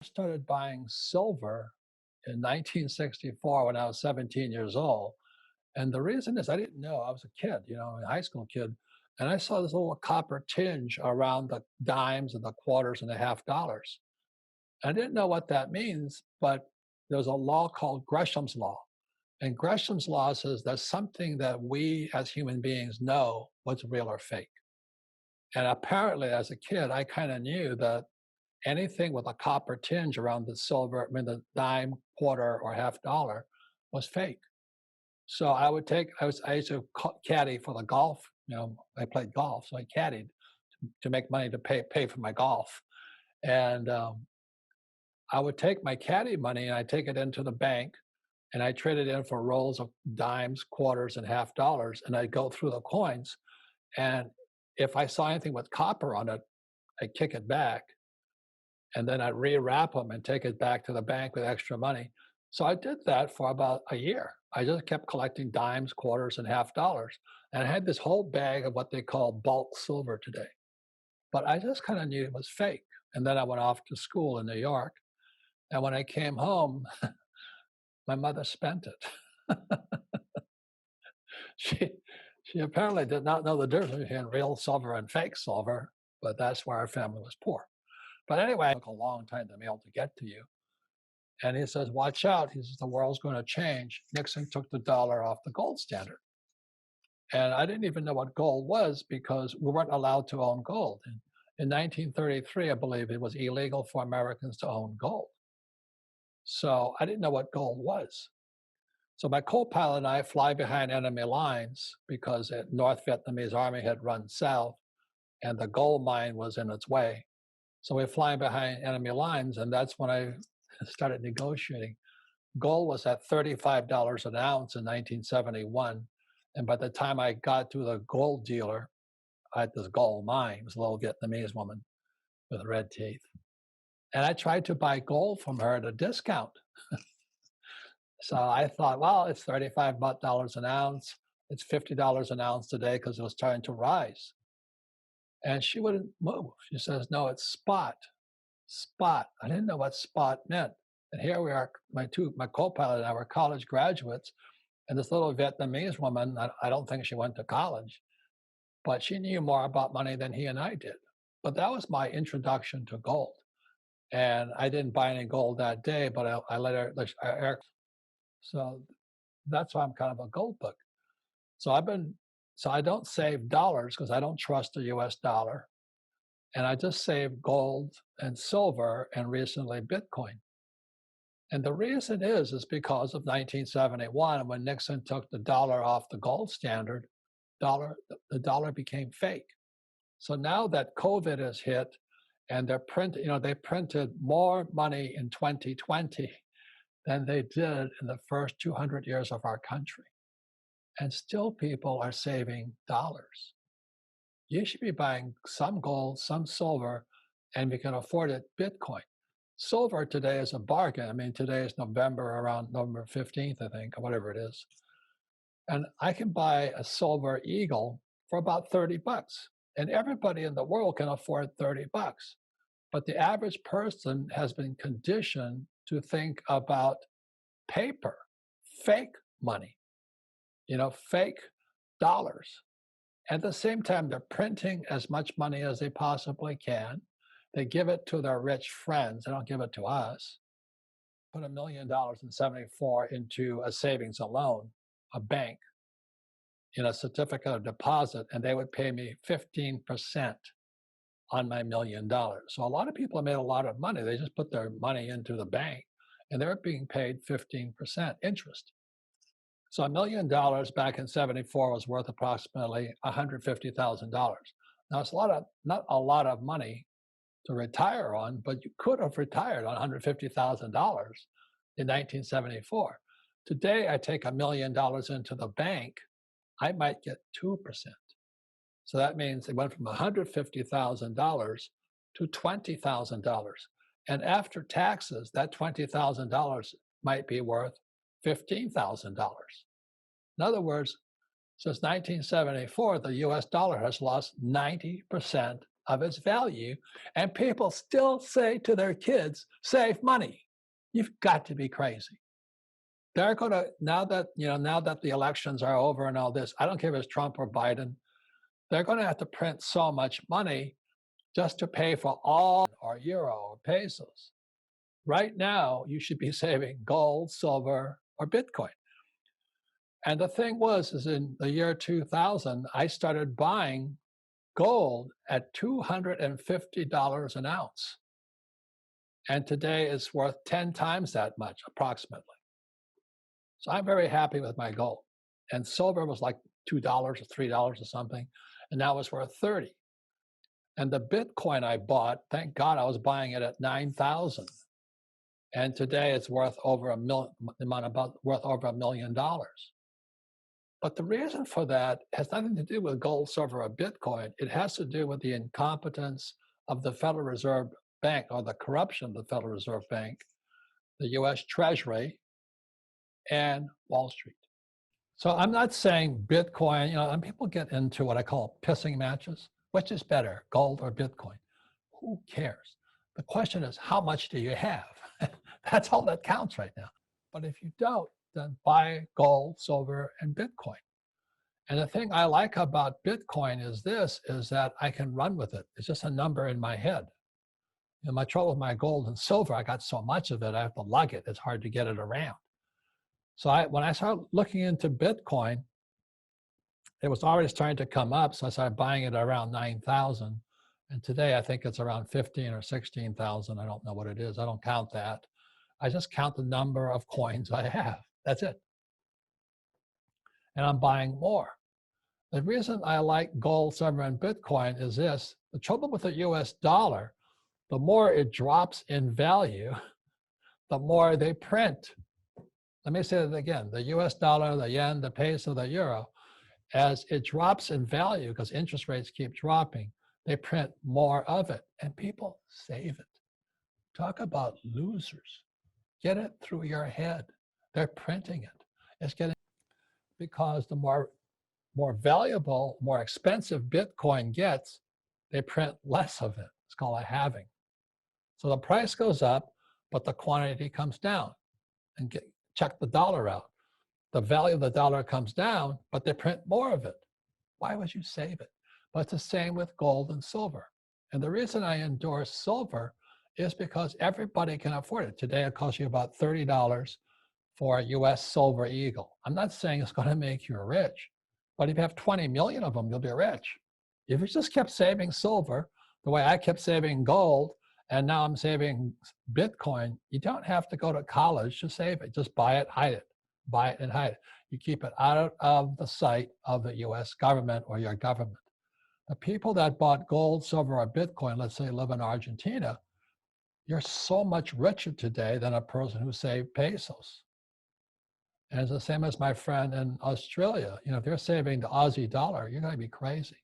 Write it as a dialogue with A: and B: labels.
A: Started buying silver in 1964 when I was 17 years old. And the reason is I didn't know. I was a kid, a high school kid. And I saw this little copper tinge around the dimes and the quarters and the half dollars. I didn't know what that means, but there's a law called Gresham's Law. And Gresham's Law says there's something that we as human beings know what's real or fake. And apparently, as a kid, I kind of knew that anything with a copper tinge around the silver, the dime, quarter, or half dollar was fake. So I used to caddy for the golf. I played golf, so I caddied to make money to pay for my golf. And I would take my caddy money and I take it into the bank and I trade it in for rolls of dimes, quarters, and half dollars. And I'd go through the coins. And if I saw anything with copper on it, I'd kick it back and then I'd rewrap them and take it back to the bank with extra money. So I did that for about a year. I just kept collecting dimes, quarters, and half dollars. And I had this whole bag of what they call bulk silver today. But I just kind of knew it was fake. And then I went off to school in New York. And when I came home, my mother spent it. she she apparently did not know the difference between real silver and fake silver, but that's why our family was poor. But anyway, it took a long time to be able to get to you. And he says, watch out. He says, the world's going to change. Nixon took the dollar off the gold standard. And I didn't even know what gold was because we weren't allowed to own gold. In 1933, I believe it was illegal for Americans to own gold. So I didn't know what gold was. So my co-pilot and I fly behind enemy lines because the North Vietnamese army had run south and the gold mine was in its way. So we're flying behind enemy lines, and that's when I started negotiating. Gold was at $35 an ounce in 1971. And by the time I got to the gold dealer at this gold mine, it was a little Vietnamese woman with red teeth. And I tried to buy gold from her at a discount. So I thought, well, it's $35 an ounce. It's $50 an ounce today because it was starting to rise. And she wouldn't move. She says, no, it's spot. Spot. I didn't know what spot meant. And here we are, my co-pilot and I were college graduates. And this little Vietnamese woman, I don't think she went to college, but she knew more about money than he and I did. But that was my introduction to gold. And I didn't buy any gold that day, but I let her. So that's why I'm kind of a gold bug. So I don't save dollars because I don't trust the US dollar. And I just save gold and silver and recently Bitcoin. And the reason is because of 1971, when Nixon took the dollar off the gold standard, the dollar became fake. So now that COVID has hit and they printed more money in 2020 than they did in the first 200 years of our country. And still people are saving dollars. You should be buying some gold, some silver, and if you can afford it, Bitcoin. Silver today is a bargain. I mean, today is around November 15th, I think, or whatever it is. And I can buy a silver eagle for about 30 bucks. And everybody in the world can afford 30 bucks. But the average person has been conditioned to think about paper, fake money, fake dollars. At the same time, they're printing as much money as they possibly can. They give it to their rich friends. They don't give it to us. Put $1 million in 74 into a savings and loan, a bank, in a certificate of deposit, and they would pay me 15% on my $1 million. So a lot of people have made a lot of money. They just put their money into the bank, and they're being paid 15% interest. So $1 million back in 74 was worth approximately $150,000. Now it's not a lot of money to retire on, but you could have retired on $150,000 in 1974. Today, I take $1 million into the bank, I might get 2%. So that means it went from $150,000 to $20,000. And after taxes, that $20,000 might be worth $15,000. In other words, since 1974, the US dollar has lost 90% of its value, and people still say to their kids, save money. You've got to be crazy. They're going to, now that the elections are over and all this, I don't care if it's Trump or Biden, they're going to have to print so much money just to pay for all or euro or pesos. Right now, you should be saving gold, silver, or Bitcoin. And the thing is in the year 2000, I started buying gold at $250 an ounce. And today it's worth 10 times that much, approximately. So I'm very happy with my gold. And silver was like $2 or $3 or something, and now it's worth 30. And the Bitcoin I bought, thank God I was buying it at 9,000. And today it's worth over worth over $1 million. But the reason for that has nothing to do with gold, silver, or Bitcoin. It has to do with the incompetence of the Federal Reserve Bank, or the corruption of the Federal Reserve Bank, the US Treasury, and Wall Street. So I'm not saying Bitcoin, and people get into what I call pissing matches. Which is better, gold or Bitcoin? Who cares? The question is, how much do you have? That's all that counts right now. But if you don't, then buy gold, silver, and Bitcoin. And the thing I like about Bitcoin is that I can run with it. It's just a number in my head. And my trouble with my gold and silver, I got so much of it, I have to lug it. It's hard to get it around. So when I started looking into Bitcoin, it was already starting to come up. So I started buying it around 9,000. And today I think it's around 15 or 16,000. I don't know what it is. I don't count that. I just count the number of coins I have. That's it. And I'm buying more. The reason I like gold, silver, and Bitcoin is this. The trouble with the US dollar, the more it drops in value, the more they print. Let me say that again. The US dollar, the yen, the peso, the euro, as it drops in value because interest rates keep dropping, they print more of it, and people save it. Talk about losers. Get it through your head. They're printing it. It's getting, because the more valuable, more expensive Bitcoin gets, they print less of it. It's called a halving. So the price goes up, but the quantity comes down. And check the dollar out. The value of the dollar comes down, but they print more of it. Why would you save it? But it's the same with gold and silver. And the reason I endorse silver is because everybody can afford it. Today it costs you about $30 for a US silver eagle. I'm not saying it's going to make you rich, but if you have 20 million of them, you'll be rich. If you just kept saving silver the way I kept saving gold, and now I'm saving Bitcoin, you don't have to go to college to save it. Just buy it, hide it. Buy it and hide it. You keep it out of the sight of the US government or your government. The people that bought gold, silver, or Bitcoin, let's say live in Argentina, you're so much richer today than a person who saved pesos. And it's the same as my friend in Australia. If they're saving the Aussie dollar, you're going to be crazy.